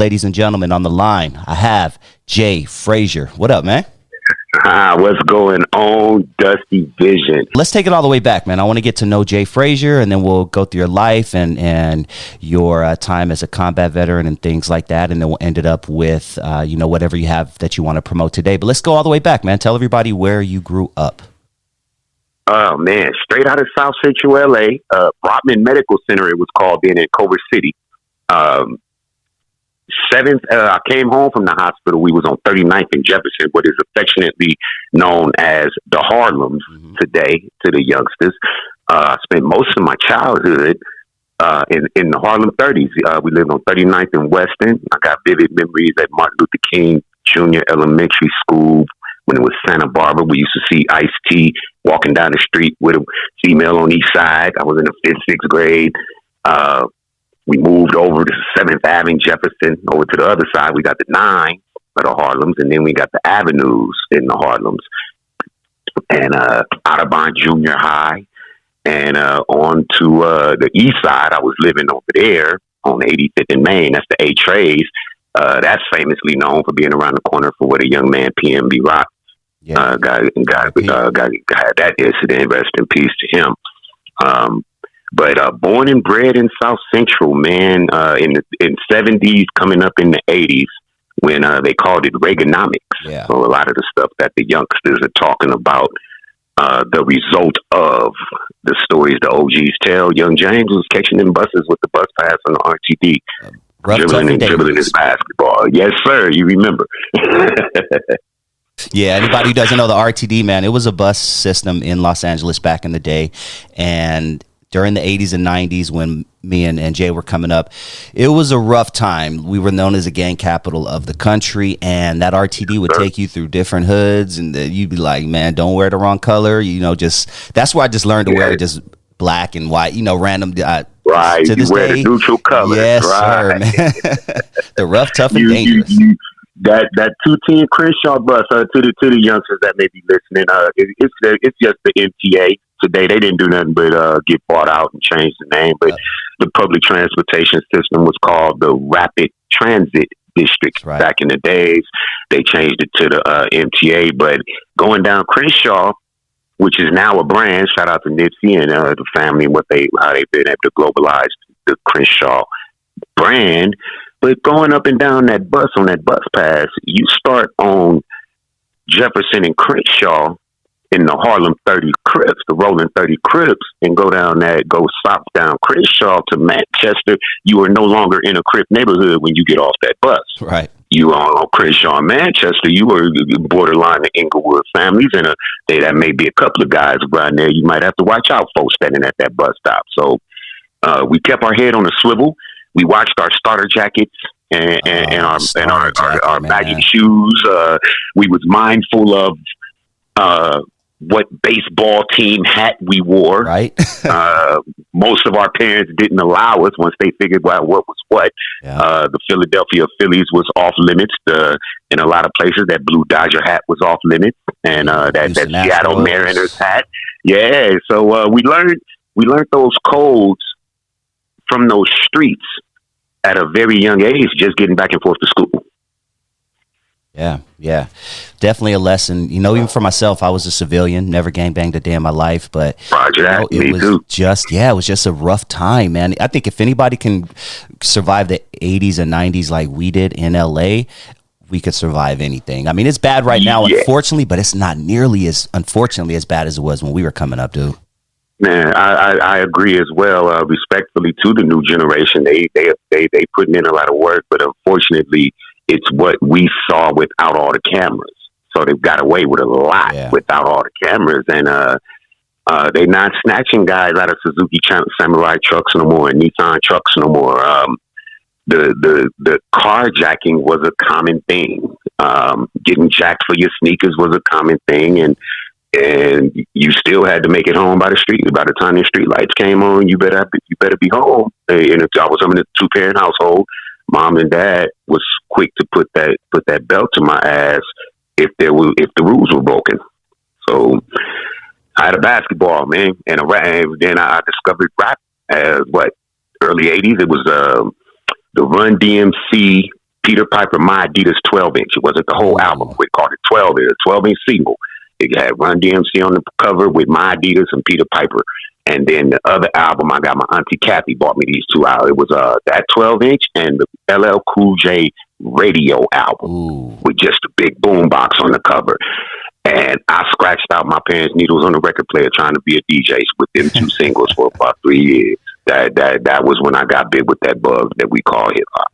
Ladies and gentlemen, on the line, I have Jay Frazier. What up, man? What's going on, Dusty Vision? Let's take it all the way back, man. I want to get to know Jay Frazier, and then we'll go through your life and your time as a combat veteran and things like that, and then we'll end it up with, whatever you have that you want to promote today. But let's go all the way back, man. Tell everybody where you grew up. Oh, man, straight out of South Central L.A., Broadman Medical Center, it was called then, in Culver City. I came home from the hospital. We was on 39th and Jefferson, what is affectionately known as the Harlems today to the youngsters. I spent most of my childhood in the Harlem 30s. We lived on 39th and Weston. I got vivid memories at Martin Luther King Jr. Elementary School when it was Santa Barbara. We used to see Ice-T walking down the street with a female on each side. I was in the 5th, 6th grade. We moved over to 7th Avenue, Jefferson, over to the other side. We got the 9 of the Harlems, and then we got the avenues in the Harlems. And Audubon Junior High, and on to the east side. I was living over there on 85th and Main. That's the A-Trays. That's famously known for being around the corner for what a young man, PNB Rock, got that incident. Rest in peace to him. But born and bred in South Central, man, in 70s, coming up in the 80s, when they called it Reaganomics. Yeah. So a lot of the stuff that the youngsters are talking about, the result of the stories the OGs tell. Young James was catching them buses with the bus pass on the RTD, dribbling his basketball. Yes, sir. You remember. Yeah, anybody who doesn't know the RTD, man, it was a bus system in Los Angeles back in the day. And during the 80s and 90s, when me and Jay were coming up, it was a rough time. We were known as a gang capital of the country, and that RTD would take you through different hoods, and you'd be like, man, don't wear the wrong color. That's where I just learned to wear just black and white, random. Right, to this you wear day, the neutral colors. Yes, right. sir, man. The rough, tough, and dangerous. That 210 Crenshaw bus, to the youngsters that may be listening, it's just the MTA. Today, they didn't do nothing but get bought out and change the name. But the public transportation system was called the Rapid Transit District. Right. Back in the days. They changed it to the MTA. But going down Crenshaw, which is now a brand, shout out to Nipsey and the family and how they've been able to globalize the Crenshaw brand. But going up and down that bus on that bus pass, you start on Jefferson and Crenshaw in the Harlem 30 Crips, the rolling 30 Crips, and go south down Crenshaw to Manchester. You are no longer in a Crip neighborhood when you get off that bus. Right. You are on Crenshaw and Manchester. You were borderline the Inglewood families, and that may be a couple of guys around there. You might have to watch out, folks standing at that bus stop. So we kept our head on a swivel. We watched our starter jackets and our baggy shoes. We was mindful of what baseball team hat we wore. Right. Most of our parents didn't allow us once they figured out what was what. Yeah. The Philadelphia Phillies was off limits. In a lot of places, that blue Dodger hat was off limits, and that Seattle Mariners hat. Yeah. So we learned those codes from those streets at a very young age, just getting back and forth to school. Yeah. Definitely a lesson. Even for myself, I was a civilian, never gangbanged a day in my life, but it was just a rough time, man. I think if anybody can survive the 80s and 90s like we did in LA, we could survive anything. I mean, it's bad right now, unfortunately, but it's not nearly as bad as it was when we were coming up, dude. Man, I agree as well. Respectfully to the new generation, they putting in a lot of work, but unfortunately, it's what we saw without all the cameras. So they've got away with a lot without all the cameras, and they're not snatching guys out of Suzuki Samurai trucks no more and Nissan trucks no more. The carjacking was a common thing. Getting jacked for your sneakers was a common thing, and you still had to make it home by the street. By the time the street lights came on, you better be home. And if I was in a 2-parent household, mom and dad was quick to put that belt to my ass if the rules were broken. So I had a basketball, man, and then I discovered rap. Early '80s. It was the Run DMC Peter Piper, My Adidas 12-inch. It wasn't the whole album. We called it 12. It was a 12-inch single. It had Run DMC on the cover with My Adidas and Peter Piper. And then the other album, I got my auntie Kathy bought me these two out. It was that 12-inch and the LL Cool J Radio album with just a big boom box on the cover. And I scratched out my parents' needles on the record player trying to be a DJ with them two singles for about 3 years. That was when I got big with that bug that we call hip hop.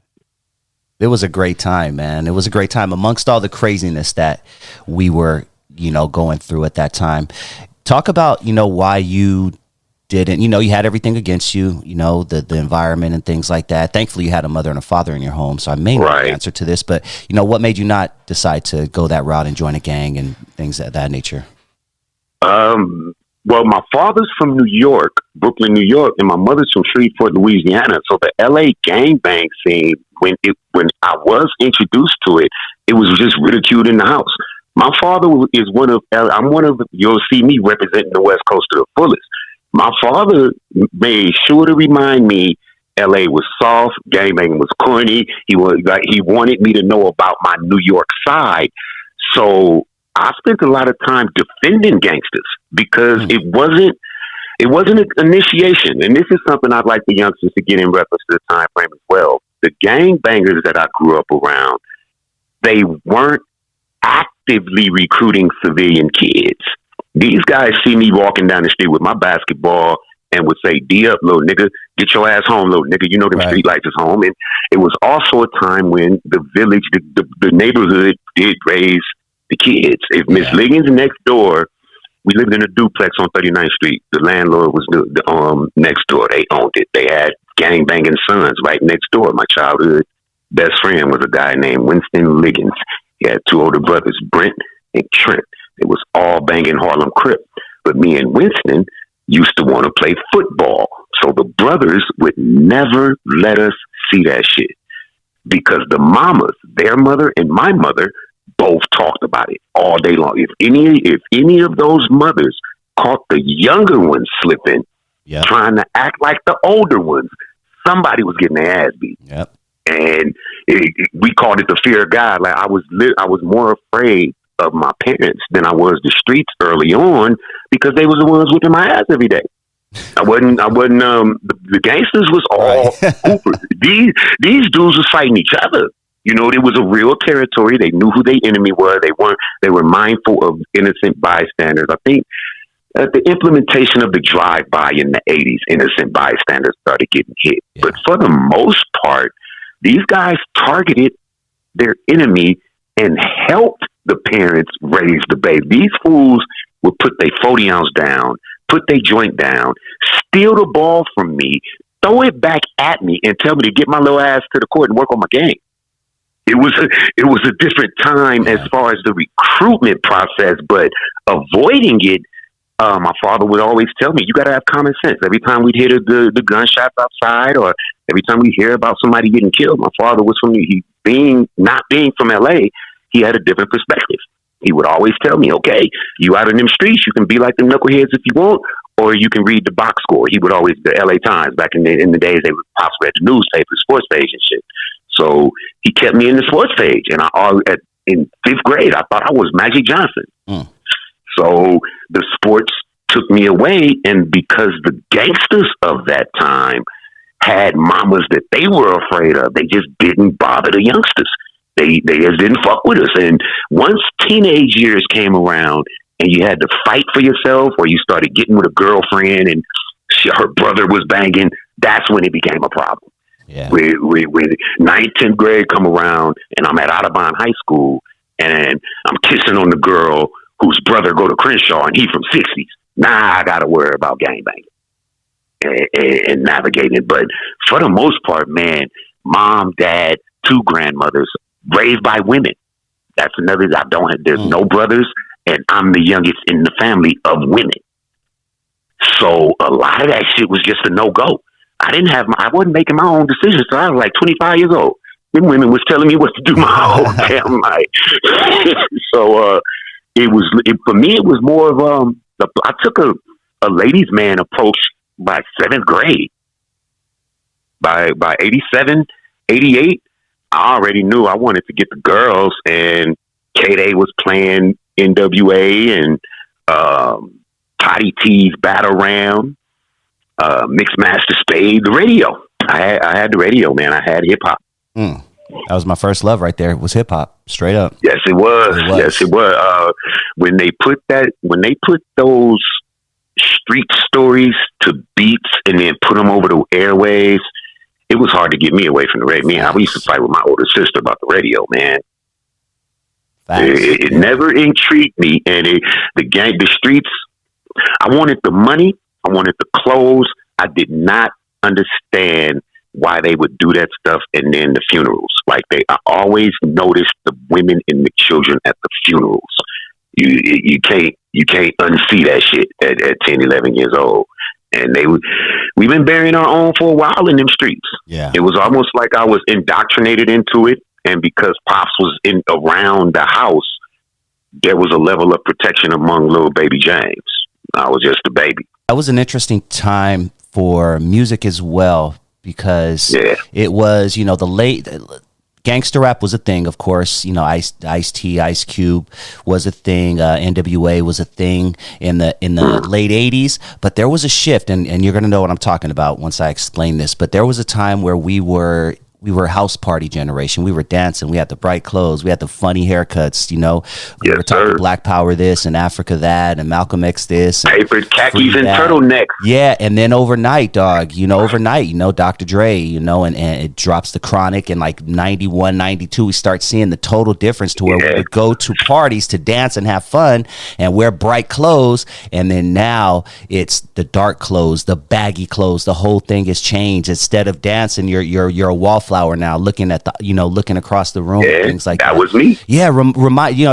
It was a great time, man. It was a great time amongst all the craziness that we were, going through at that time. Talk about, why you didn't, you had everything against you, the environment and things like that. Thankfully, you had a mother and a father in your home. So I may know the answer to this, but, what made you not decide to go that route and join a gang and things of that nature? Well, my father's from New York, Brooklyn, New York, and my mother's from Shreveport, Louisiana. So the LA gangbang scene, when I was introduced to it, it was just ridiculed in the house. My father is you'll see me representing the West Coast to the fullest. My father made sure to remind me LA was soft, gangbang was corny. He wanted me to know about my New York side. So I spent a lot of time defending gangsters because it wasn't an initiation. And this is something I'd like the youngsters to get in reference to the time frame as well. The gangbangers that I grew up around, they weren't actively recruiting civilian kids. These guys see me walking down the street with my basketball and would say, D up, little nigga, get your ass home, little nigga. You know them street lights is home. And it was also a time when the village, the neighborhood did raise the kids. If Miss Liggins next door, we lived in a duplex on 39th Street. The landlord was the next door. They owned it. They had gang-banging sons right next door. My childhood best friend was a guy named Winston Liggins. He had two older brothers, Brent and Trent. It was all banging Harlem Crip. But me and Winston used to want to play football. So the brothers would never let us see that shit because the mamas, their mother and my mother, both talked about it all day long. If any of those mothers caught the younger ones slipping, trying to act like the older ones, somebody was getting their ass beat. Yep. And we called it the fear of God. Like I was more afraid of my parents than I was the streets early on because they was the ones whipping my ass every day. I wasn't. The gangsters was all hoopers. These dudes was fighting each other. It was a real territory. They knew who their enemy were. They were mindful of innocent bystanders. I think at the implementation of the drive-by in the 80s, innocent bystanders started getting hit. Yeah. But for the most part, these guys targeted their enemy and helped the parents raise the baby. These fools would put their 40-ounce down, put their joint down, steal the ball from me, throw it back at me, and tell me to get my little ass to the court and work on my game. It was a different time as far as the recruitment process, but avoiding it, my father would always tell me, you got to have common sense. Every time we'd hear the gunshots outside or every time we hear about somebody getting killed, my father was not being from LA, he had a different perspective. He would always tell me, okay, you out in them streets, you can be like them knuckleheads if you want, or you can read the box score. He would always, the LA Times, back in the days, they would pops read the newspapers, sports page and shit. So he kept me in the sports page. And in fifth grade, I thought I was Magic Johnson. So the sports took me away. And because the gangsters of that time had mamas that they were afraid of, they just didn't bother the youngsters. They just didn't fuck with us. And once teenage years came around and you had to fight for yourself or you started getting with a girlfriend and her brother was banging, that's when it became a problem. Yeah. When 9th, 10th grade come around and I'm at Audubon High School and I'm kissing on the girl whose brother go to Crenshaw and he from 60s. Nah, I got to worry about gangbanging and navigating. But for the most part, man, mom, dad, two grandmothers raised by women. That's another, there's no brothers and I'm the youngest in the family of women. So a lot of that shit was just a no-go. I wasn't making my own decisions until I was like 25 years old. Them women was telling me what to do my own damn life. So for me, it was more of I took a ladies' man approach by 7th grade. By 87, 88, I already knew I wanted to get the girls, and K-Day was playing NWA and Toddy T's Battle Ram, Mixmaster Spade, the radio. I had the radio, man. I had hip hop. That was my first love right there. Was hip hop, straight up. Yes, it was. Yes, it was. When they put those street stories to beats and then put them over the airwaves, it was hard to get me away from the radio. I used to fight with my older sister about the radio, man. It never intrigued me, and the streets. I wanted the money. I wanted the clothes. I did not understand why they would do that stuff, and then the funerals. Like I always noticed the women and the children at the funerals. You can't unsee that shit at 10, 11 years old. And we've been burying our own for a while in them streets. Yeah, it was almost like I was indoctrinated into it, and because Pops was around the house, there was a level of protection among little baby James. I was just a baby. That was an interesting time for music as well, because it was, the late gangster rap was a thing, of course. Ice-T, Ice Cube was a thing. NWA was a thing in the late 80s. But there was a shift, and you're going to know what I'm talking about once I explain this. But there was a time where we were house party generation. We were dancing. We had the bright clothes. We had the funny haircuts. We were talking Black Power this and Africa that and Malcolm X this. And paper khakis and turtlenecks. Yeah, and then overnight, dog. Dr. Dre. And it drops the Chronic in like 91, 92. We start seeing the total difference to where we would go to parties to dance and have fun and wear bright clothes. And then now it's the dark clothes, the baggy clothes. The whole thing has changed. Instead of dancing, you're a wallflower now, looking at looking across the room, and things like that. That was me. Yeah,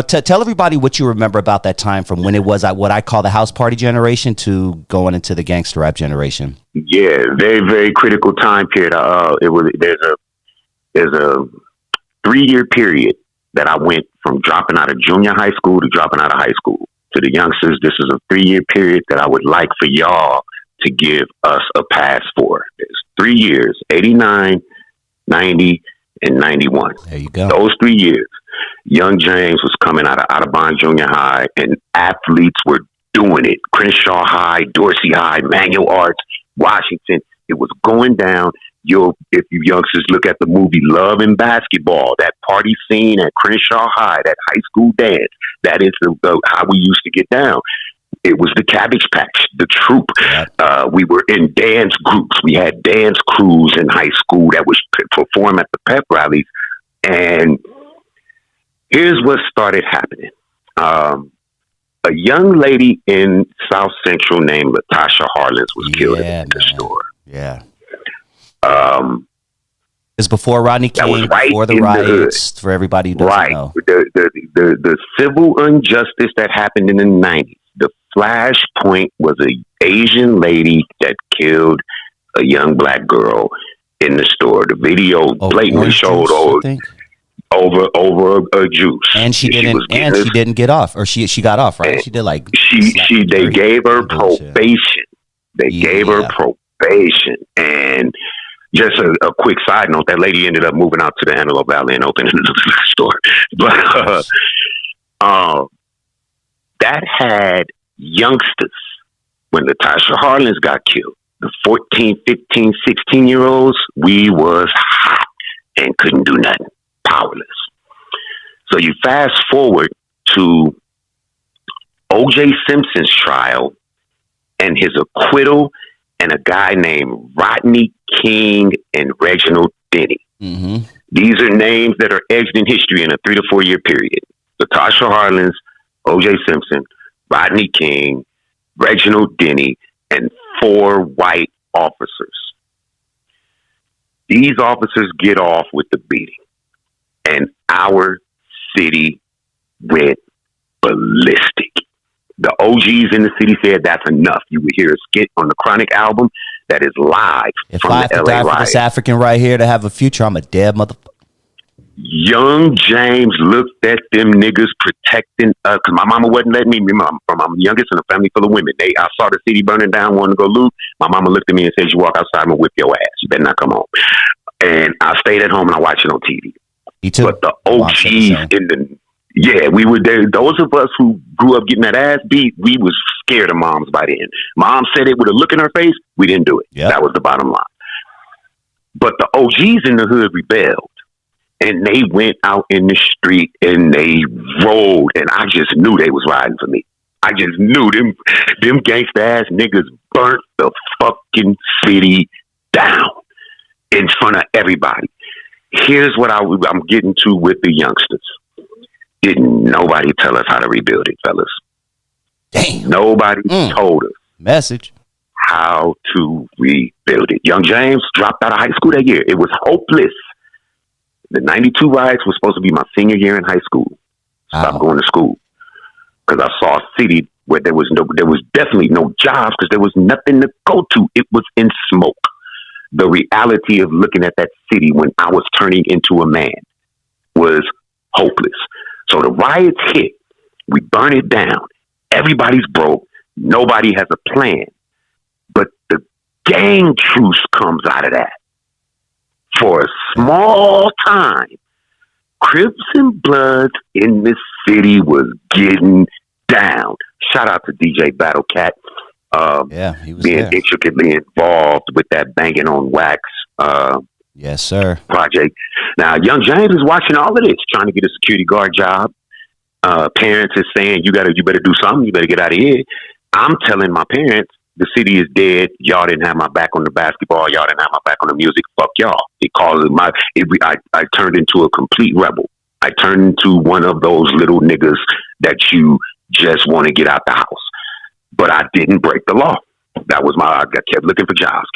tell everybody what you remember about that time, from when it was what I call the house party generation to going into the gangster rap generation. Yeah, very, very critical time period. There's a 3-year period that I went from dropping out of junior high school to dropping out of high school. To the youngsters, this is a 3-year period that I would like for y'all to give us a pass for. It's 3 years, 89, 90, and 91. There you go. Those 3 years, young James was coming out of Audubon Junior High, and athletes were doing it. Crenshaw High, Dorsey High, Manual Arts, Washington. It was going down. If you youngsters look at the movie Love and Basketball, that party scene at Crenshaw High, that high school dance, that is how we used to get down. It was the Cabbage Patch, the troop. We were in dance groups. We had dance crews in high school that would perform at the pep rallies. And here's what started happening. A young lady in South Central named Latasha Harlins was killed in the store. Yeah. It's before Rodney King, before the riots, for everybody who doesn't know. The civil injustice that happened in the 90s. The flashpoint was an Asian lady that killed a young black girl in the store. The video blatantly showed over a juice, and she didn't get off, or she got off, right? She did they gave her probation. They gave her probation, and just a quick side note: that lady ended up moving out to the Antelope Valley and opening another store. But that had youngsters. When Latasha Harlins got killed, the 14, 15, 16-year-olds, we was hot and couldn't do nothing. Powerless. So you fast forward to O.J. Simpson's trial and his acquittal, and a guy named Rodney King and Reginald Denny. Mm-hmm. These are names that are etched in history in a 3 to 4 year period. Latasha Harlins, O.J. Simpson, Rodney King, Reginald Denny, and 4 white officers. These officers get off with the beating, and our city went ballistic. The OGs in the city said that's enough. You would hear a skit on the Chronic album that is live from the LA riot. If I have to die for this African right here to have a future, I'm a dead motherfucker. Young James looked at them niggas protecting us, because my mama wouldn't let me. I'm the youngest in a family full of women. I saw the city burning down, wanted to go loot. My mama looked at me and said, "You walk outside, I'm gonna whip your ass. You better not come home." And I stayed at home and I watched it on TV. He too. But the My mom said the OGs same. in the we were there. Those of us who grew up getting that ass beat, we was scared of moms by then. Mom said it with a look in her face. We didn't do it. Yep. That was the bottom line. But the OGs in the hood rebelled. And they went out in the street and they rode, and I just knew they was riding for me. I just knew them gangsta ass niggas burnt the fucking city down in front of everybody. Here's what I'm getting to with the youngsters. Didn't nobody tell us how to rebuild it, fellas? Damn. Nobody told us Message. how to rebuild it. Young James dropped out of high school that year. It was hopeless. The 92 riots was supposed to be my senior year in high school. Stopped going to school because I saw a city where there was definitely no jobs because there was nothing to go to. It was in smoke. The reality of looking at that city when I was turning into a man was hopeless. So the riots hit. We burn it down. Everybody's broke. Nobody has a plan. But the gang truce comes out of that. For a small time, Crips and Bloods in the city was getting down. Shout out to DJ Battle Cat. He was being there. intricately involved with that Banging on Wax Yes, sir. project. Now, Young James is watching all of this, trying to get a security guard job. Parents is saying, you better do something. You better get out of here. I'm telling my parents, the city is dead. Y'all didn't have my back on the basketball. Y'all didn't have my back on the music. Fuck y'all. I turned into a complete rebel. I turned into one of those little niggas that you just want to get out the house. But I didn't break the law. That was I kept looking for jobs,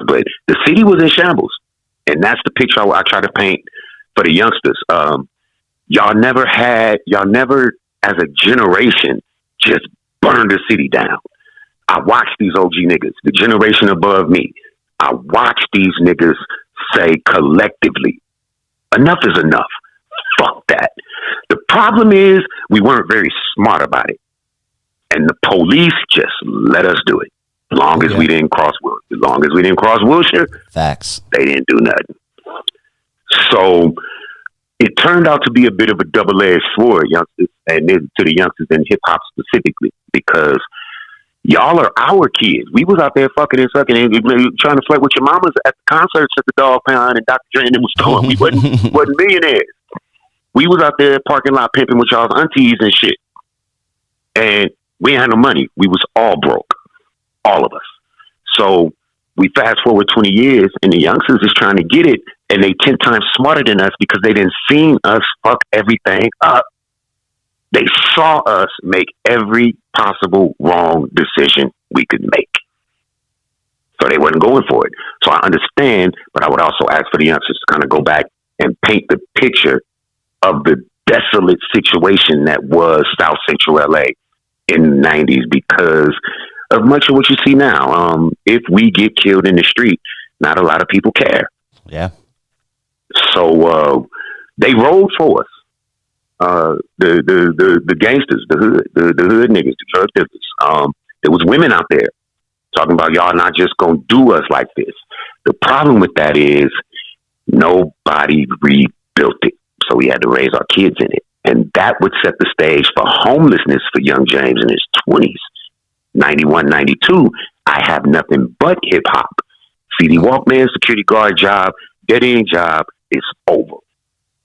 but the city was in shambles. And that's the picture I try to paint for the youngsters. Y'all never, as a generation, just burned the city down. I watched these OG niggas, the generation above me. I watched these niggas say collectively, enough is enough. Fuck that. The problem is we weren't very smart about it. And the police just let us do it. As long as we didn't cross Wilshire, Facts. they didn't do nothing. So it turned out to be a bit of a double-edged sword, youngsters, and to the youngsters in hip-hop specifically, because y'all are our kids. We was out there fucking and sucking and trying to flirt with your mamas at the concerts at the Dog Pound and Dr. Dre and them was throwing. We wasn't millionaires. We was out there parking lot pimping with y'all's aunties and shit. And we ain't had no money. We was all broke. All of us. So we fast forward 20 years and the youngsters is trying to get it and they 10 times smarter than us because they didn't seen us fuck everything up. They saw us make every possible wrong decision we could make. So they wasn't going for it. So I understand, but I would also ask for the youngsters to kind of go back and paint the picture of the desolate situation that was South Central LA in the 90s because of much of what you see now. If we get killed in the street, not a lot of people care. Yeah. So they rode for us. The gangsters, the hood niggas, the drug dealers. There was women out there talking about y'all not just gonna do us like this. The problem with that is nobody rebuilt it, so we had to raise our kids in it, and that would set the stage for homelessness for young James in his 20s. 91, 92, I have nothing but hip hop. CD Walkman, security guard job, dead end job, it's over.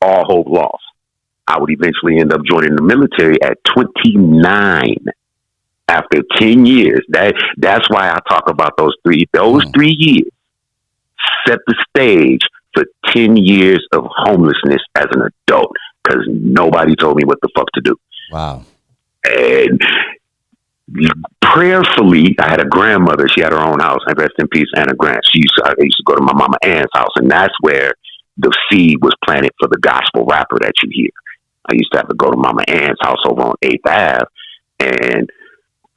All hope lost. I would eventually end up joining the military at 29 after 10 years. That's why I talk about those 3 years set the stage for 10 years of homelessness as an adult because nobody told me what the fuck to do. Wow. And prayerfully, I had a grandmother. She had her own house. I rest in peace, Anna Grant. I used to go to my mama Ann's house, and that's where the seed was planted for the gospel rapper that you hear. I used to have to go to Mama Ann's house over on 8th Ave, and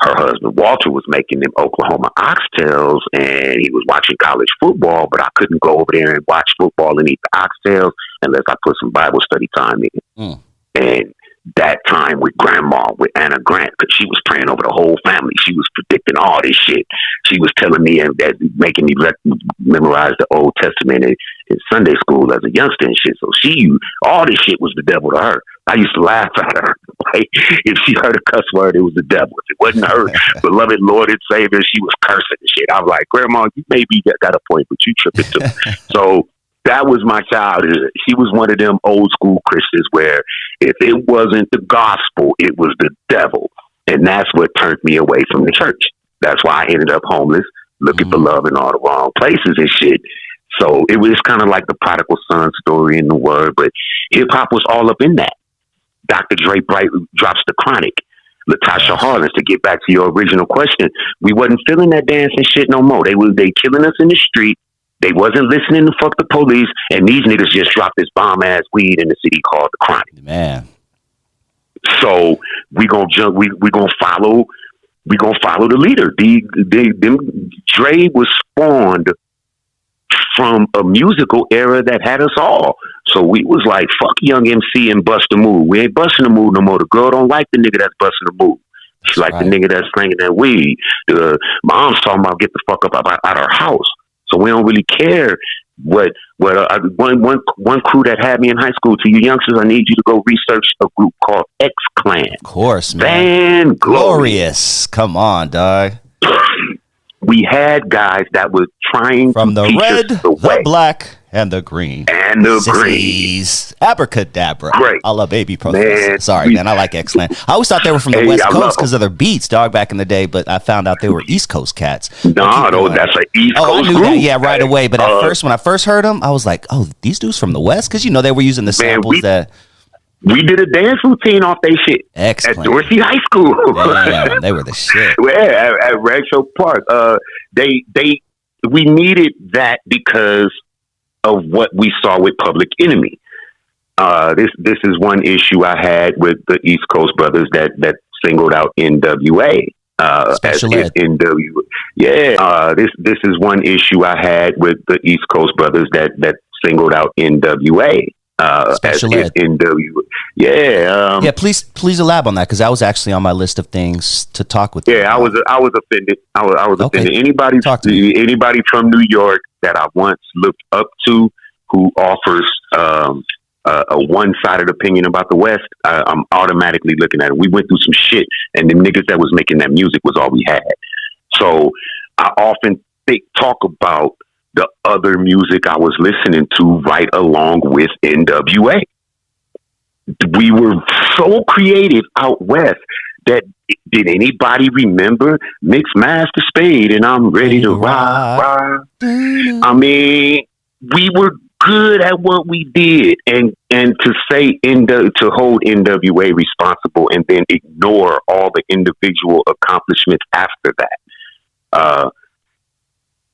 her husband Walter was making them Oklahoma oxtails, and he was watching college football, but I couldn't go over there and watch football and eat the oxtails unless I put some Bible study time in. And that time with grandma, with Anna Grant, because she was praying over the whole family. She was predicting all this shit. She was telling me and making me memorize the Old Testament in Sunday school as a youngster and shit. So all this shit was the devil to her. I used to laugh at her. Like, if she heard a cuss word, it was the devil. If it wasn't her beloved Lord and Savior, she was cursing and shit. I was like, Grandma, you maybe got a point, but you tripping too. So that was my childhood. She was one of them old school Christians where if it wasn't the gospel, it was the devil. And that's what turned me away from the church. That's why I ended up homeless, looking for love in all the wrong places and shit. So it was kind of like the prodigal son story in the word, but hip hop was all up in that. Dr. Dre drops The Chronic. Latasha Harlins, to get back to your original question, we wasn't feeling that dancing shit no more. They killing us in the street. They wasn't listening to fuck the police, and these niggas just dropped this bomb ass weed in the city called The Chronic. Man. So we gonna follow the leader. Dre was spawned from a musical era that had us all. So we was like, fuck Young MC and Bust the Move. We ain't busting the move no more. The girl don't like the nigga that's busting the move. She like the nigga that's slinging that weed. Mom's talking about get the fuck up out our house. So we don't really care what one crew that had me in high school. To you youngsters, I need you to go research a group called X Clan. Of course, man. Glorious. Come on, dog. We had guys that were trying from to the teach red, us the way. Black, and the green. And the Sissies. green. Abracadabra. Great. I love Baby Process. Sorry, man. I like X-Clan. I always thought they were from the West Coast because of their beats, dog, back in the day, but I found out they were East Coast cats. No, that's an East Coast I knew group. that, yeah, right away. But at first, when I first heard them, I was like, oh, these dudes from the West? Because, they were using the samples that... We did a dance routine off they shit Excellent. at Dorsey High School. Damn, they were the shit. Yeah, at Rancho Park. We needed that because of what we saw with Public Enemy. This is one issue I had with the East Coast brothers that singled out NWA. Special ed. NWA. Yeah. This is one issue I had with the East Coast brothers that singled out NWA. Special ed. NWA. Yeah. Yeah, please elab on that because that was actually on my list of things to talk with you. Yeah, I was offended. I was offended. Okay. Anybody from New York that I once looked up to who offers a one-sided opinion about the West, I'm automatically looking at it. We went through some shit, and the niggas that was making that music was all we had. So I often talk about the other music I was listening to right along with NWA. We were so creative out west that did anybody remember Mix Master Spade and I'm ready to ride? I mean, we were good at what we did, and to say to hold NWA responsible and then ignore all the individual accomplishments after that.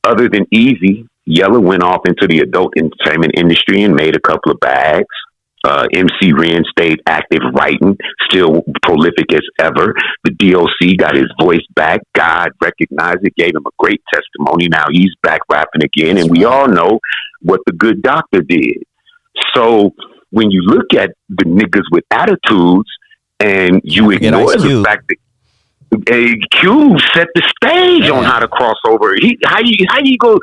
Other than Easy, Yella went off into the adult entertainment industry and made a couple of bags. MC Ren stayed active writing, still prolific as ever. The DOC got his voice back. God recognized it, gave him a great testimony. Now he's back rapping again, and we all know what the Good Doctor did. So when you look at the niggas with attitudes and you ignore the fact that Q set the stage on how to cross over. How you go?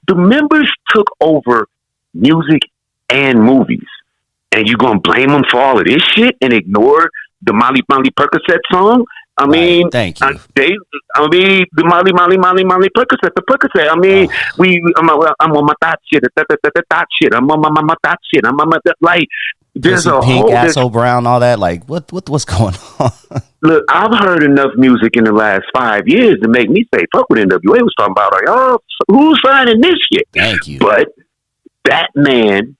The members took over music and movies, and you gonna blame them for all of this shit and ignore the Molly Percocet song? I mean, thank you. The Molly Percocet, the Percocet. I mean, I'm on my thought shit. I'm on my thought shit. I'm on my like. There's a pink asshole brown, all that. Like, what's going on? Look, I've heard enough music in the last 5 years to make me say, "Fuck what NWA was talking about." Like, oh, who's signing this shit? Thank you. But that man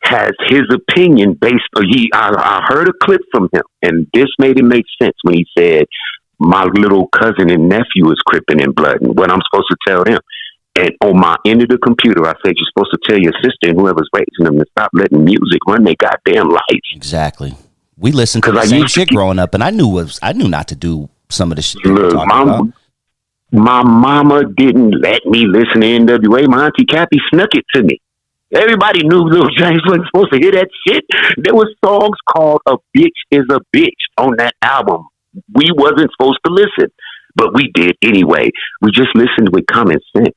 has his opinion based. I heard a clip from him, and this made it make sense when he said, "My little cousin and nephew is Crippin' and Blood," and what I'm supposed to tell them. And on my end of the computer, I said, you're supposed to tell your sister and whoever's raising them to stop letting music run their goddamn life. Exactly. We listened to the same shit growing up, and I knew not to do some of the shit. Look, my mama didn't let me listen to NWA. My auntie Kathy snuck it to me. Everybody knew Lil James wasn't supposed to hear that shit. There was songs called "A Bitch Is a Bitch" on that album. We wasn't supposed to listen, but we did anyway. We just listened with common sense.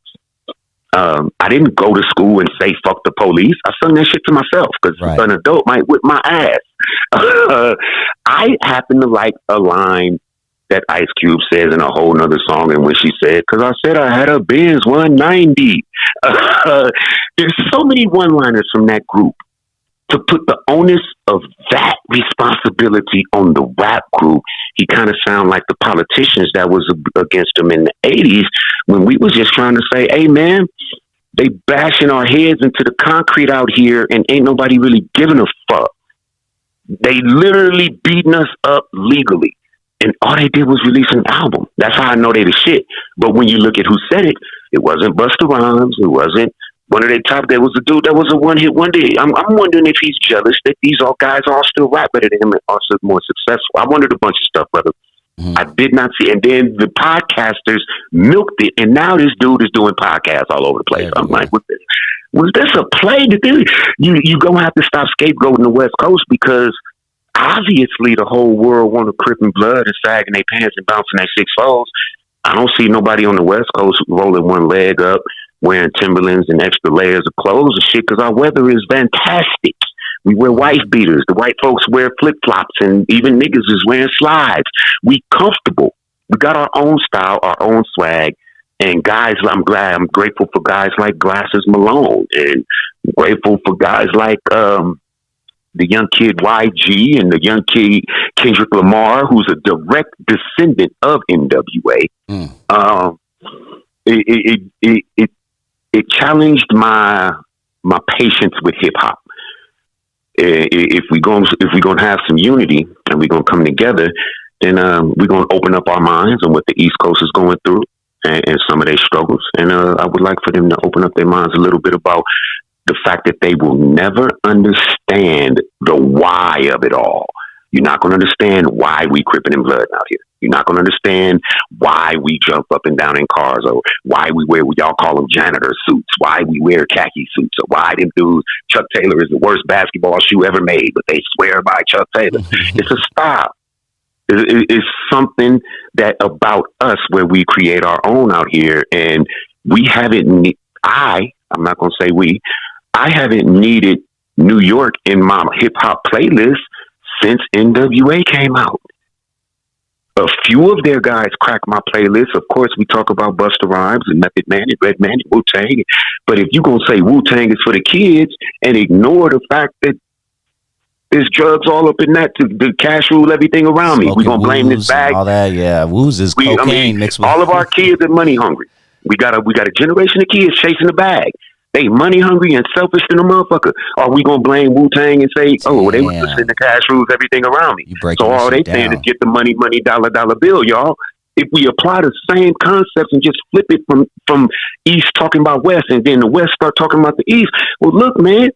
I didn't go to school and say fuck the police. I sung that shit to myself because an adult might whip my ass. I happen to like a line that Ice Cube says in a whole nother song, and when she said, "Cause I said I had a Benz 190." There's so many one-liners from that group. To put the onus of that responsibility on the rap group, he kind of sound like the politicians that was against him in the 80s when we was just trying to say, hey, man, they bashing our heads into the concrete out here and ain't nobody really giving a fuck. They literally beating us up legally. And all they did was release an album. That's how I know they the shit. But when you look at who said it, it wasn't Busta Rhymes. It wasn't one of their top. There was a dude that was a one-hit wonder. I'm wondering if he's jealous that these all guys all still rap better than him and also more successful. I wondered a bunch of stuff, brother. I did not see. And then the podcasters milked it. And now this dude is doing podcasts all over the place. I'm like, was this a play? You going to have to stop scapegoating the West Coast because obviously the whole world want a Crip and blood and sagging their pants and bouncing their 6'4s. I don't see nobody on the West Coast rolling one leg up, wearing Timberlands and extra layers of clothes and shit because our weather is fantastic. We wear wife beaters. The white folks wear flip-flops and even niggas is wearing slides. We comfortable. We got our own style, our own swag. And guys, I'm grateful for guys like Glasses Malone and I'm grateful for guys like the young kid YG and the young kid Kendrick Lamar, who's a direct descendant of NWA. It challenged my patience with hip hop. If we're gonna have some unity and we're gonna come together, then we're gonna open up our minds on what the East Coast is going through and some of their struggles. And I would like for them to open up their minds a little bit about the fact that they will never understand the why of it all. You're not going to understand why we crippin' in blood out here. You're not going to understand why we jump up and down in cars or why we wear what y'all call them janitor suits, why we wear khaki suits, or why them dudes, Chuck Taylor is the worst basketball shoe ever made, but they swear by Chuck Taylor. It's a style. It's something that about us where we create our own out here. And we haven't, I'm not going to say we, I haven't needed New York in my hip hop playlist since NWA came out. A few of their guys crack my playlist. Of course, we talk about Busta Rhymes and Method Man and Redman and Wu-Tang. But if you're going to say Wu-Tang is for the kids and ignore the fact that there's drugs all up in that to cash rule everything around me, we're going to blame this bag. All that, yeah. Wooz is cocaine mixed with... All of our kids are money hungry. We got a generation of kids chasing the bag. They money hungry and selfish than a motherfucker. Are we gonna blame Wu-Tang and say, oh, they was listening to cash rules everything around me? So all they saying is get the money, dollar bill, y'all. If we apply the same concepts and just flip it from East talking about West and then the West start talking about the East, well, look, man,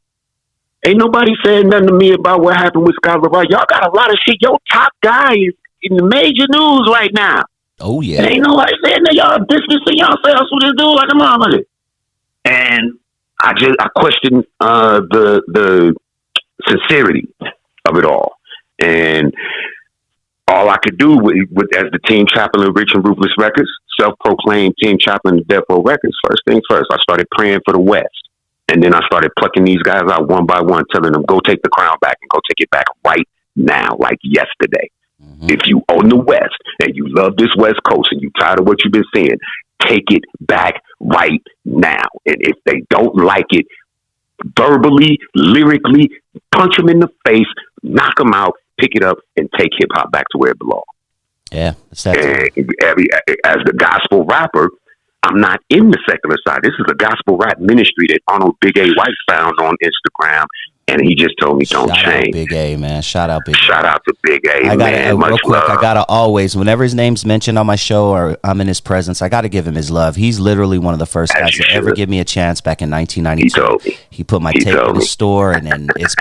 ain't nobody saying nothing to me about what happened with Scott LeBron. Y'all got a lot of shit. Your top guy is in the major news right now. Oh, yeah. And ain't nobody saying that y'all distancing yourselves with this dude like a motherfucker. And I question the sincerity of it all, and all I could do with as the Team Chaplain of Rich and Ruthless Records, self-proclaimed Team Chaplain of Death Row Records. First things first, I started praying for the West, and then I started plucking these guys out one by one, telling them go take the crown back and go take it back right now, like yesterday. If you own the West and you love this West Coast and you tired of what you've been seeing, take it back right now. And if they don't like it, verbally, lyrically, punch them in the face, knock them out, pick it up, and take hip hop back to where it belongs. Yeah, as the gospel rapper, I'm not in the secular side. This is a gospel rap ministry that Arnold Big A White found on Instagram. And he just told me, don't change. Shout out Big A, man. Shout out Big A. Shout out to Big A, man. Real quick, I got to always, whenever his name's mentioned on my show or I'm in his presence, I got to give him his love. He's literally one of the first guys to ever give me a chance back in 1992. He put my tape in the store, and it's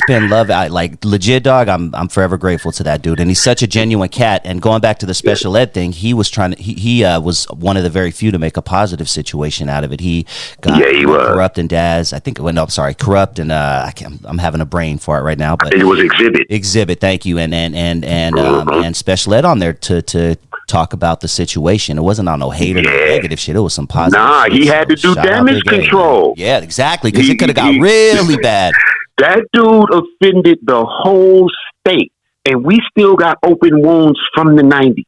been love. Like, legit, dog, I'm forever grateful to that dude. And he's such a genuine cat. And going back to the special ed thing, he was he was one of the very few to make a positive situation out of it. He got Corrupt and Daz. I think, Corrupt and I'm having a brain for it right now. But I think it was Exhibit. Exhibit, thank you. And special ed on there to talk about the situation. It wasn't on no hater or negative shit. It was some positive. Nah, shit. he had to do damage control. Yeah, exactly, because it could have got really bad. That dude offended the whole state, and we still got open wounds from the 90s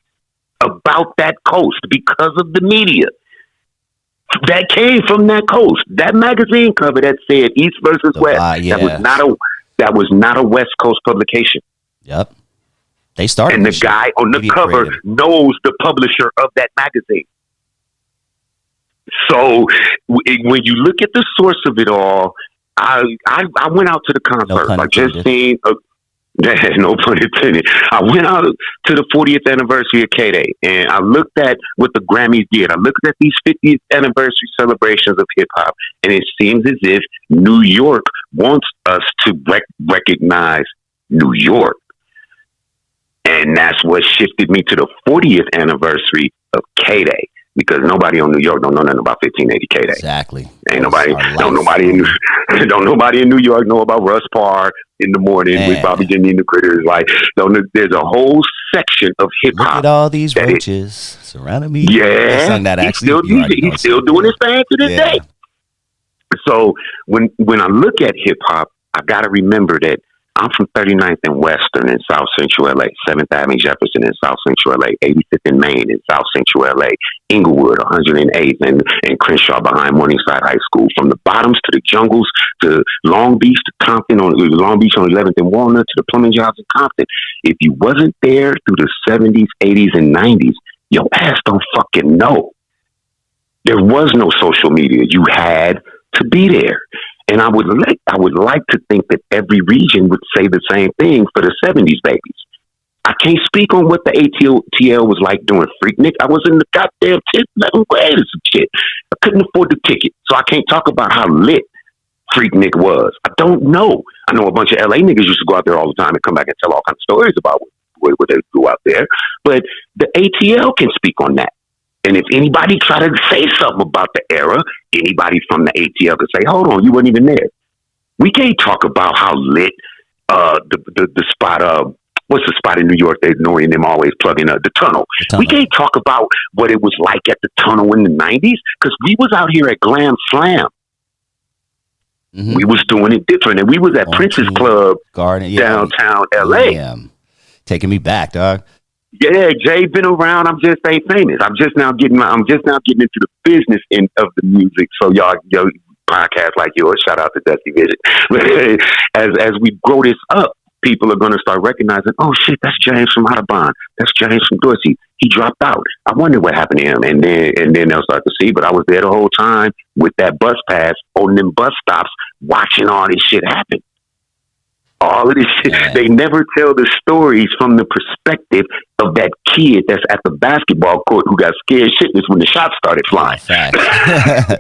about that coast because of the media. That came from that coast. That magazine cover that said East versus West. That was not a West Coast publication. Yep. They started. And the guy on the cover knows the publisher of that magazine. So when you look at the source of it all, I went out to the concert. I just seen no pun intended. I went out to the 40th anniversary of K-Day, and I looked at what the Grammys did. I looked at these 50th anniversary celebrations of hip hop, and it seems as if New York wants us to recognize New York. And that's what shifted me to the 40th anniversary of K-Day, because nobody on New York don't know nothing about 1580 K-Day. Exactly. Ain't nobody, don't nobody in New York know about Russ Parr in the morning with Bobby Jimmy and the Critters. Like, there's a whole section of hip hop. Look at all these roaches surrounding me. Yeah, he's still doing his thing to this day. So when I look at hip hop, I got to remember that I'm from 39th and Western in South Central LA, 7th Avenue Jefferson in South Central LA, 85th and Main in South Central LA, Inglewood, 108th and Crenshaw behind Morningside High School. From the bottoms to the jungles to Long Beach to Compton, Long Beach on 11th and Walnut to the plumbing jobs in Compton. If you wasn't there through the 70s, 80s, and 90s, your ass don't fucking know. There was no social media. You had to be there. And I would like to think that every region would say the same thing for the 70s babies. I can't speak on what the ATL was like doing Freaknik. I was in the goddamn 10th, 11th grade or some shit. I couldn't afford the ticket, so I can't talk about how lit Freaknik was. I don't know. I know a bunch of LA niggas used to go out there all the time and come back and tell all kinds of stories about what they do out there. But the ATL can speak on that. And if anybody try to say something about the era, anybody from the ATL could say, hold on, you weren't even there. We can't talk about how lit the spot, what's the spot in New York that Nori and them always plugging up? The Tunnel. We can't talk about what it was like at the Tunnel in the 90s, because we was out here at Glam Slam. Mm-hmm. We was doing it different. And we was at Prince's Club, downtown LA. Damn. Taking me back, dog. Yeah, Jay been around. I'm just ain't famous. I'm just now getting into the business end of the music. So y'all podcasts like yours, shout out to Dusty Vision. as we grow this up, people are going to start recognizing, oh shit, that's James from Audubon. That's James from Dorsey. He dropped out. I wonder what happened to him. And then they'll start to see. But I was there the whole time with that bus pass on them bus stops, watching all this shit happen. All of this shit. Yeah. They never tell the stories from the perspective of that kid that's at the basketball court who got scared shitless when the shots started flying. That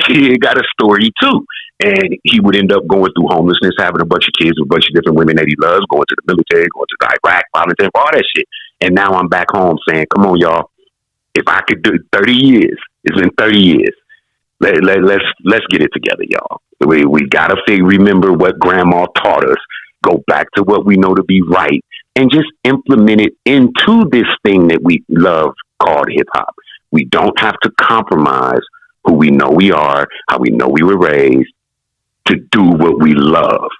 kid got a story too. And he would end up going through homelessness, having a bunch of kids with a bunch of different women that he loves, going to the military, going to Iraq, volunteering, all that shit. And now I'm back home saying, come on, y'all. If I could do 30 years, it's been 30 years. Let's get it together, y'all. We gotta remember what grandma taught us. Go back to what we know to be right, and just implement it into this thing that we love called hip hop. We don't have to compromise who we know we are, how we know we were raised, to do what we love.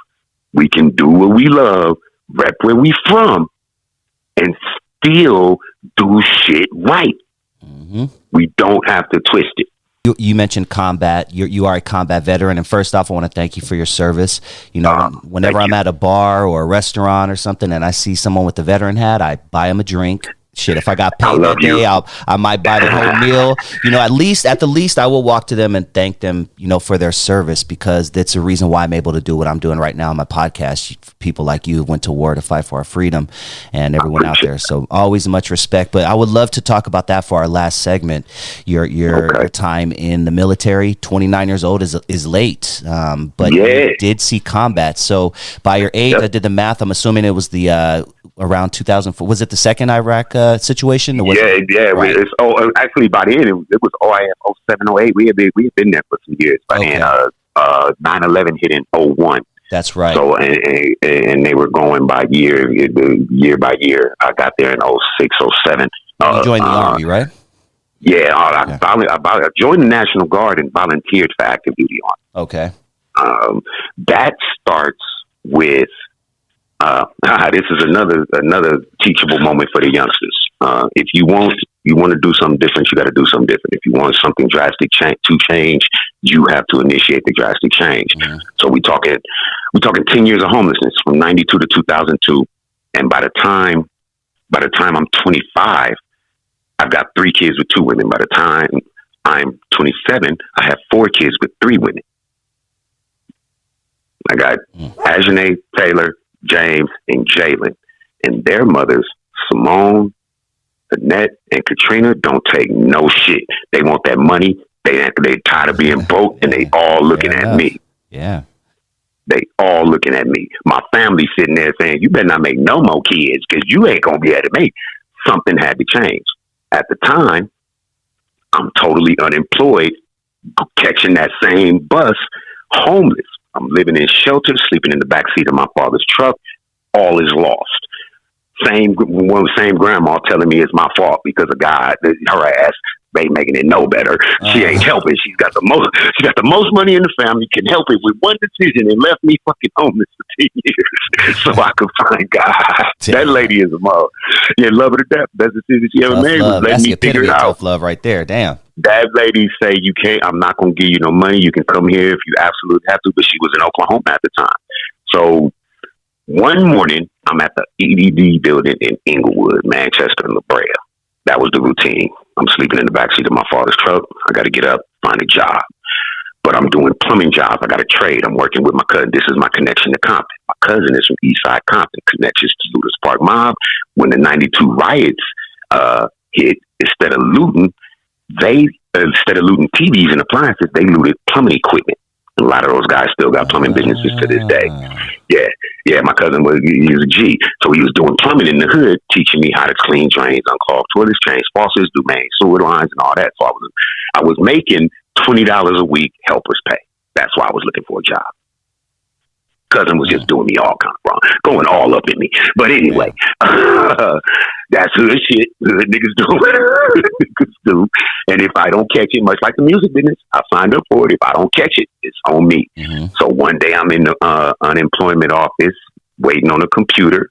We can do what we love, rep where we from, and still do shit right. Mm-hmm. We don't have to twist it. You mentioned combat. You are a combat veteran, and first off, I want to thank you for your service. You know, whenever I'm at a bar or a restaurant or something, and I see someone with the veteran hat, I buy them a drink. Shit, if I got paid that day, I might buy the whole meal. You know, at the least, I will walk to them and thank them, you know, for their service, because that's the reason why I'm able to do what I'm doing right now on my podcast. People like you went to war to fight for our freedom, and everyone out there. So always much respect. But I would love to talk about that for our last segment. Your time in the military. 29 years old is late, but you did see combat. So by your age, I did the math. I'm assuming it was the around 2004. Was it the second Iraq situation? Or right. Actually, by then it was OIF 07, 08. We had been there for some years. By then, 9/11 hit in 01. That's right. So and they were going by year by year. I got there in 06, 07. When you joined the Army, right? Yeah, I joined the National Guard and volunteered for active duty on. Okay. That starts with this is another teachable moment for the youngsters. If you want to do something different, you got to do something different. If you want something drastic to change, you have to initiate the drastic change. Mm-hmm. So we're talking 10 years of homelessness from 92 to 2002, and by the time I'm 25, I've got 3 kids with 2 women. By the time I'm 27, I have 4 kids with 3 women. I got Ajane, Taylor, James, and Jalen, and their mothers, Simone, Annette, and Katrina, don't take no shit. They want that money. They tired of being broke, and they all looking at me. Yeah. They all looking at me. My family sitting there saying, you better not make no more kids because you ain't going to be able to make. Something had to change. At the time, I'm totally unemployed, catching that same bus, homeless. I'm living in shelter, sleeping in the backseat of my father's truck. All is lost. Same grandma telling me it's my fault because of God. Her ass ain't making it no better. She ain't helping. She got the most money in the family. Can help it with one decision and left me fucking homeless for 10 years so I could find God. Damn. That lady is a mother. Yeah, love her to death. Best decision she ever made was letting me figure it out. Tough love right there. Damn. That lady say, you can't. I'm not going to give you no money. You can come here if you absolutely have to. But she was in Oklahoma at the time. So one morning, I'm at the EDD building in Inglewood, Manchester, and La Brea. That was the routine. I'm sleeping in the backseat of my father's truck. I got to get up, find a job. But I'm doing plumbing jobs. I got a trade. I'm working with my cousin. This is my connection to Compton. My cousin is from Eastside Compton, connections to Ludus Park Mob. When the 92 riots hit, instead of looting TVs and appliances, they looted plumbing equipment. A lot of those guys still got plumbing businesses to this day. Yeah, my cousin he was a G. So he was doing plumbing in the hood, teaching me how to clean drains, unclog toilets, change faucets, do main sewer lines and all that. So I was making $20 a week helper's pay. That's why I was looking for a job. Cousin was just doing me all kind of wrong, going all up in me. But anyway, that's hood shit. Hood niggas do what niggas do. And if I don't catch it, much like the music business, I signed up for it. If I don't catch it, it's on me. Mm-hmm. So one day I'm in the unemployment office waiting on a computer.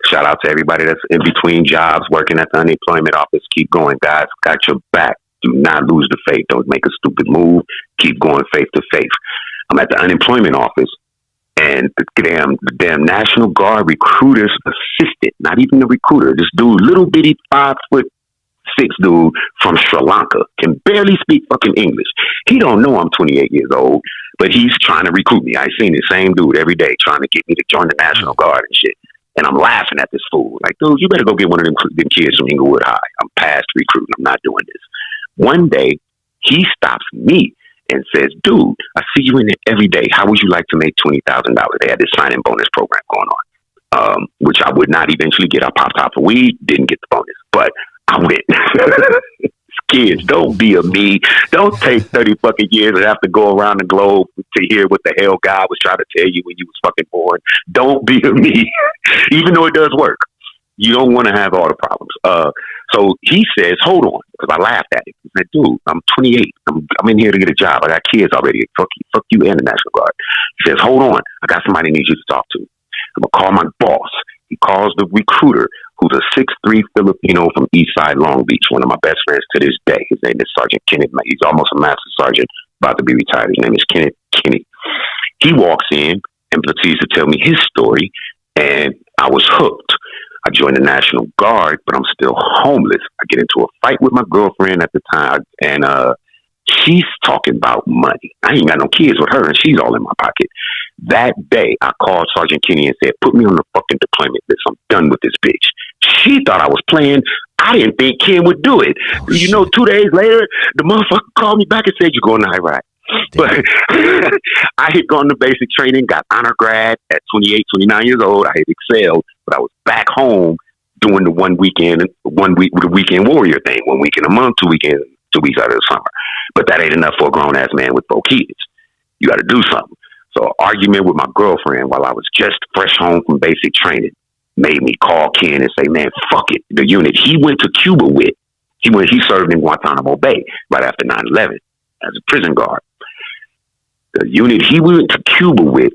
Shout out to everybody that's in between jobs working at the unemployment office. Keep going, guys. Got your back. Do not lose the faith. Don't make a stupid move. Keep going faith to faith. I'm at the unemployment office. And the damn National Guard recruiter's assistant, not even the recruiter, this dude, little bitty 5'6" dude from Sri Lanka, can barely speak fucking English. He don't know I'm 28 years old, but he's trying to recruit me. I seen the same dude every day trying to get me to join the National Guard and shit. And I'm laughing at this fool. Like, dude, you better go get one of them kids from Inglewood High. I'm past recruiting. I'm not doing this. One day, he stops me and says, dude, I see you in there every day. How would you like to make $20,000? They had this sign-in bonus program going on, which I would not eventually get. I popped out for weed, didn't get the bonus, but I went. Kids, don't be a me. Don't take 30 fucking years and have to go around the globe to hear what the hell God was trying to tell you when you was fucking born. Don't be a me, even though it does work. You don't want to have all the problems. So he says, hold on, because I laughed at him. He said, dude, I'm 28. I'm in here to get a job. I got kids already. Fuck you and the National Guard. He says, hold on. I got somebody needs you to talk to. I'm going to call my boss. He calls the recruiter, who's a 6'3" Filipino from Eastside Long Beach, one of my best friends to this day. His name is Sergeant Kenneth. He's almost a master sergeant, about to be retired. His name is Kenneth Kinney. He walks in and proceeds to tell me his story, and I was hooked. I joined the National Guard, but I'm still homeless. I get into a fight with my girlfriend at the time, and she's talking about money. I ain't got no kids with her, and she's all in my pocket. That day, I called Sergeant Kinney and said, put me on the fucking deployment list. I'm done with this bitch. She thought I was playing. I didn't think Ken would do it. Oh, you know, 2 days later, the motherfucker called me back and said, you're going to Iraq. But I had gone to basic training, got honor grad at 28, 29 years old. I had excelled, but I was back home doing the the weekend warrior thing, 1 week in a month, 2 weekends, 2 weeks out of the summer. But that ain't enough for a grown ass man with 4 kids. You got to do something. So, an argument with my girlfriend while I was just fresh home from basic training. made me call Ken and say, man, fuck it. The unit he went to Cuba with, he served in Guantanamo Bay right after 9/11 as a prison guard. The unit he went to Cuba with,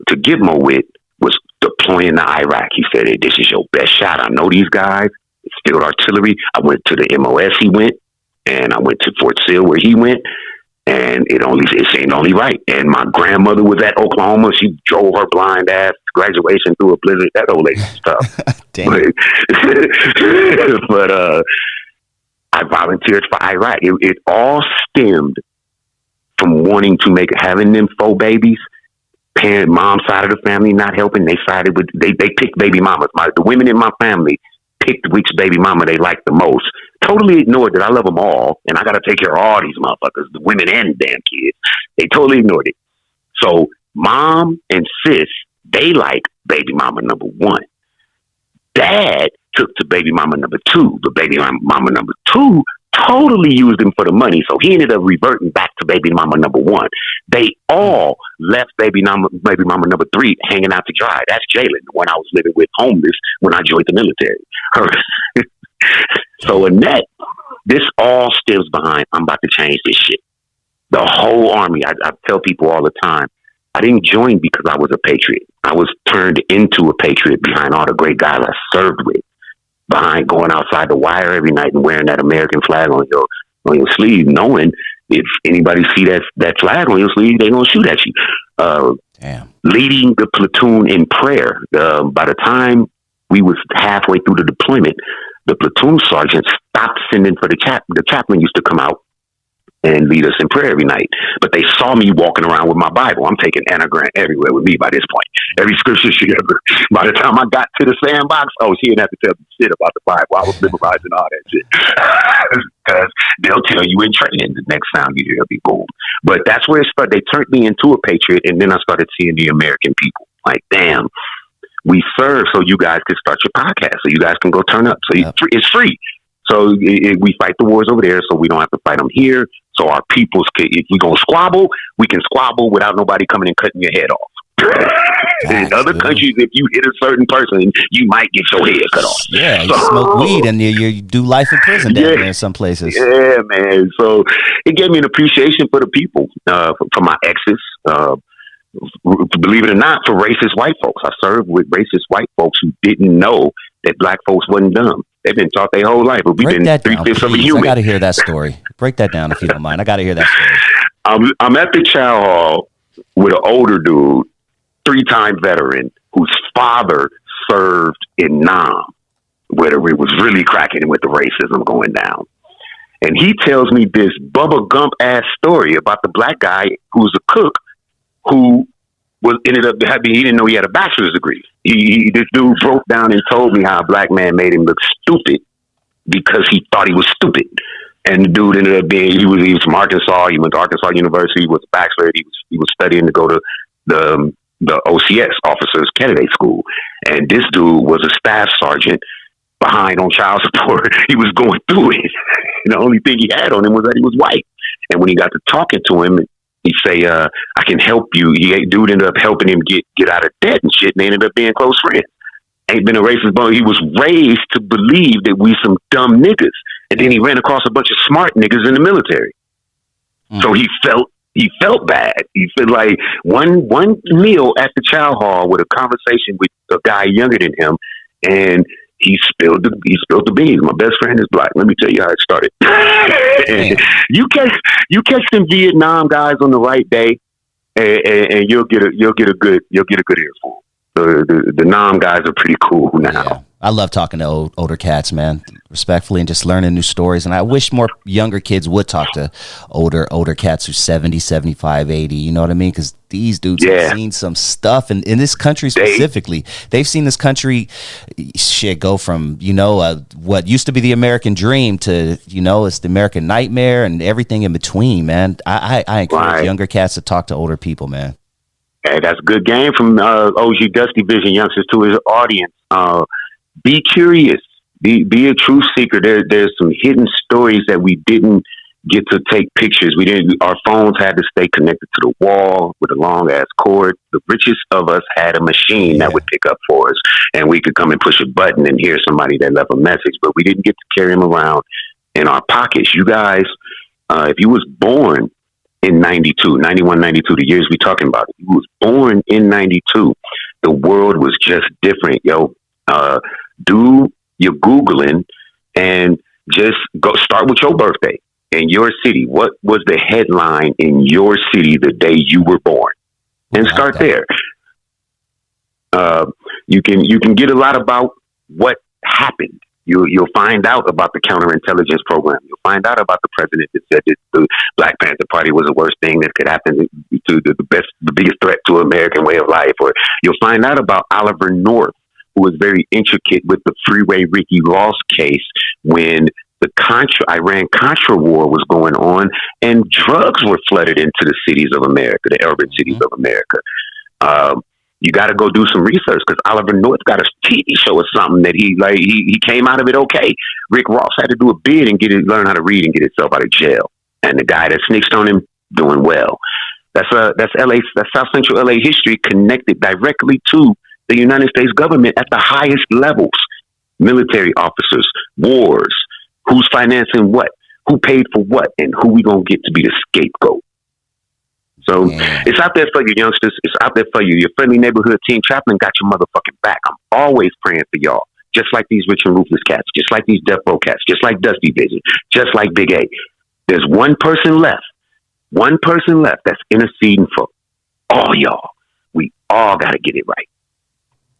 to Gitmo with, was deploying to Iraq. He said, hey, this is your best shot. I know these guys. It's field artillery. I went to the MOS he went, and I went to Fort Sill where he went, and it seemed only right. And my grandmother was at Oklahoma. She drove her blind ass to graduation through a blizzard. That old lady was tough. But I volunteered for Iraq. It all stemmed from wanting to having them 4 babies. Mom side of the family not helping. They sided with, they picked baby mamas. The women in my family picked which baby mama they liked the most. Totally ignored that I love them all, and I got to take care of all these motherfuckers, the women and the damn kids. They totally ignored it. So mom and sis, they like baby mama number 1. Dad took to baby mama number 2. The baby mama number 2 totally used him for the money, so he ended up reverting back to baby mama number 1. They all left baby mama number 3 hanging out to dry. That's Jalen, the one I was living with homeless when I joined the military. So Annette, this all stems behind, I'm about to change this shit. The whole army, I tell people all the time, I didn't join because I was a patriot. I was turned into a patriot behind all the great guys I served with. Behind going outside the wire every night and wearing that American flag on your sleeve, knowing if anybody see that flag on your sleeve, they're gonna shoot at you. Leading the platoon in prayer. By the time we was halfway through the deployment, the platoon sergeant stopped sending for the chaplain used to come out and lead us in prayer every night. But they saw me walking around with my Bible. I'm taking anagram everywhere with me by this point. Every scripture she ever. By the time I got to the sandbox, she didn't have to tell me shit about the Bible. I was memorizing all that shit. Because they'll tell you in training, the next sound you hear will be boom. But that's where it started. They turned me into a patriot, and then I started seeing the American people. Like, damn, we serve so you guys can start your podcast, so you guys can go turn up. So it's free. So we fight the wars over there, so we don't have to fight them here. So our peoples, if we gonna squabble, we can squabble without nobody coming and cutting your head off. In other countries, if you hit a certain person, you might get your head cut off. Yeah, you smoke weed and you do life in prison down there in some places. Yeah, man. So it gave me an appreciation for the people, for my exes. Believe it or not, for racist white folks. I served with racist white folks who didn't know that black folks wasn't dumb. They've been taught their whole life, but we've been 3/5 of a human. I got to hear that story. Break that down if you don't mind. I got to hear that story. I'm at the chow hall with an older dude, 3-time veteran, whose father served in Nam, where it was really cracking with the racism going down. And he tells me this Bubba Gump ass story about the black guy who's a cook who ended up having, he didn't know he had a bachelor's degree. This dude broke down and told me how a black man made him look stupid because he thought he was stupid. And the dude ended up being, he was from Arkansas. He went to Arkansas University, was a bachelor. He was studying to go to the OCS, Officers Candidate School. And this dude was a staff sergeant behind on child support. He was going through it. And the only thing he had on him was that he was white. And when he got to talking to him, he'd say, I can help you. Dude ended up helping him get out of debt and shit, and they ended up being close friends. Ain't been a racist, but he was raised to believe that we some dumb niggas. And then he ran across a bunch of smart niggas in the military. So he felt bad. He felt like one meal at the chow hall with a conversation with a guy younger than him, and he spilled the beans. My best friend is black. Let me tell you how it started. you catch them Vietnam guys on the right day, and you'll get a good earful. The Nam guys are pretty cool now. Yeah. I love talking to older cats, man, respectfully, and just learning new stories. And I wish more younger kids would talk to older cats who's 70, 75, 80. You know what I mean? Because these dudes have seen some stuff in this country specifically. They've seen this country go from, what used to be the American dream to, it's the American nightmare and everything in between, man. I encourage younger cats to talk to older people, man. Hey, that's a good game from OG Dusty Vision youngsters to his audience. Be curious. Be a truth seeker. There's some hidden stories that we didn't get to take pictures. We didn't. Our phones had to stay connected to the wall with a long ass cord. The richest of us had a machine that would pick up for us, and we could come and push a button and hear somebody that left a message. But we didn't get to carry them around in our pockets. You guys, if you was born in 92, 91, 92, the years we talking about, if you was born in 92, the world was just different, yo. Do your Googling and just go start with your birthday in your city. What was the headline in your city the day you were born? And start there. You can get a lot about what happened. You'll find out about the counterintelligence program. You'll find out about the president that said that the Black Panther Party was the worst thing that could happen to the biggest threat to American way of life. Or you'll find out about Oliver North, who was very intricate with the Freeway Ricky Ross case when the Iran-Contra war was going on and drugs were flooded into the cities of America, the urban cities of America. You got to go do some research because Oliver North got a TV show or something that he came out of it okay. Rick Ross had to do a bid and learn how to read and get himself out of jail. And the guy that snitched on him doing well. That's South Central LA history connected directly to the United States government at the highest levels. Military officers, wars, who's financing what, who paid for what, and who we gonna get to be the scapegoat. So it's out there for you, youngsters. It's out there for you. Your friendly neighborhood team chaplain got your motherfucking back. I'm always praying for y'all. Just like these rich and ruthless cats. Just like these death row cats. Just like Dusty Vision. Just like Big A. There's one person left. One person left that's interceding for all y'all. We all got to get it right.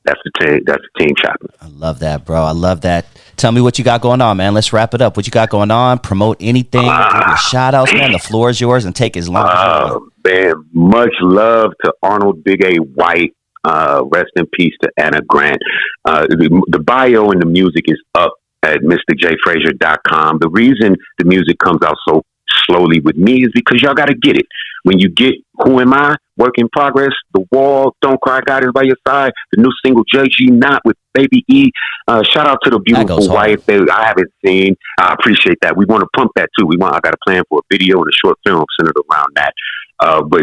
That's the team chaplain. I love that, bro. I love that. Tell me what you got going on, man. Let's wrap it up. What you got going on? Promote anything. Give your shout outs, man. The floor is yours and take as long as you want. Man, much love to Arnold Big A White. Rest in peace to Anna Grant. The bio and the music is up at MrJFrazier.com. The reason the music comes out so slowly with me is because y'all got to get it. When you get Who Am I? Work in Progress, The Wall, Don't Cry, God Is By Your Side, the new single Judge Ye Not with Baby E. Shout out to the beautiful wife that I haven't seen. I appreciate that. We want to pump that too. I got a plan for a video and a short film centered around that. But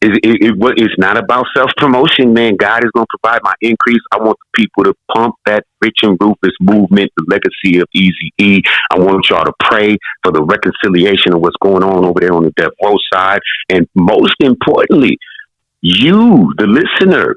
it's not about self-promotion, man. God is going to provide my increase. I want the people to pump that rich and ruthless movement, the legacy of Eazy-E. I want y'all to pray for the reconciliation of what's going on over there on the death row side. And most importantly, you, the listener,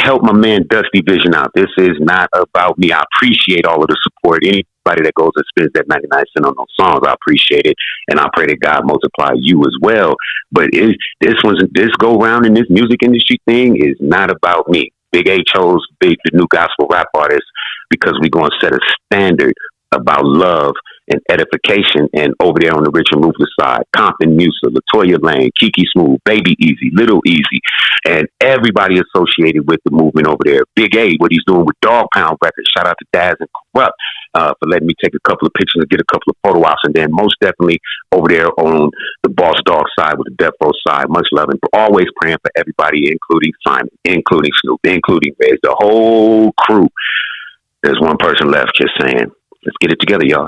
help my man Dusty Vision out. This is not about me. I appreciate all of the support. Anybody that goes and spends that 99 cents on those songs, I appreciate it. And I pray that God multiply you as well. But this go round in this music industry thing is not about me. Big A chose the new gospel rap artist because we're going to set a standard about love and edification. And over there on the rich and ruthless side, Compton Musa, Latoya Lane, Kiki Smooth, Baby Easy, Little Easy, and everybody associated with the movement over there. Big A, what he's doing with Dog Pound Records. Shout out to Daz and Corrupt for letting me take a couple of pictures and get a couple of photo ops. And then most definitely over there on the Boss Dog side with the Death Row side. Much love and always praying for everybody, including Simon, including Snoop, including Rez, the whole crew. There's one person left, just saying. Let's get it together, y'all.